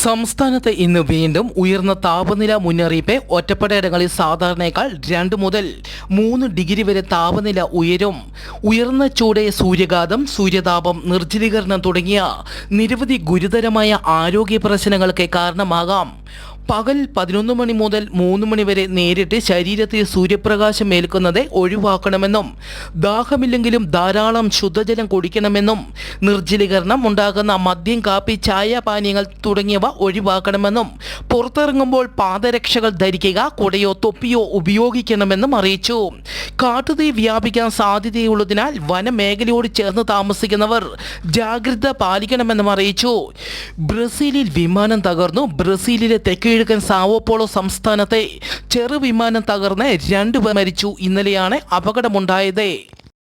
സംസ്ഥാനത്ത് ഇന്ന് വീണ്ടും ഉയർന്ന താപനില മുന്നറിയിപ്പ്. ഒറ്റപ്പെട്ടയിടങ്ങളിൽ സാധാരണയേക്കാൾ 2 മുതൽ 3 ഡിഗ്രി വരെ താപനില ഉയരും. ഉയർന്ന ചൂട്, സൂര്യഘാതം, സൂര്യതാപം, നിർജ്ജലീകരണം തുടങ്ങിയ നിരവധി ഗുരുതരമായ ആരോഗ്യ പ്രശ്നങ്ങൾക്ക് കാരണമാകാം. പകൽ 11 മണി മുതൽ 3 മണി വരെ നേരിട്ട് ശരീരത്തിൽ സൂര്യപ്രകാശം ഏൽക്കുന്നത് ഒഴിവാക്കണമെന്നും ദാഹമില്ലെങ്കിലും ധാരാളം ശുദ്ധജലം കുടിക്കണമെന്നും നിർജ്ജലീകരണം ഉണ്ടാകുന്ന മദ്യം, കാപ്പി, ചായ, പാനീയങ്ങൾ തുടങ്ങിയവ ഒഴിവാക്കണമെന്നും പുറത്തിറങ്ങുമ്പോൾ പാദരക്ഷകൾ ധരിക്കുക, കുടയോ തൊപ്പിയോ ഉപയോഗിക്കണമെന്നും അറിയിച്ചു. കാട്ടുതീ വ്യാപിക്കാൻ സാധ്യതയുള്ളതിനാൽ വനമേഖലയോട് ചേർന്ന് താമസിക്കുന്നവർ ജാഗ്രത പാലിക്കണമെന്നും അറിയിച്ചു. ബ്രസീലിൽ വിമാനം തകർന്നു. ബ്രസീലിലെ തെക്ക് കിഴക്കൻ സാവോ പോളോ സംസ്ഥാനത്തെ ചെറുവിമാനം തകർന്ന് 2 പേർ മരിച്ചു. ഇന്നലെയാണ് അപകടമുണ്ടായത്.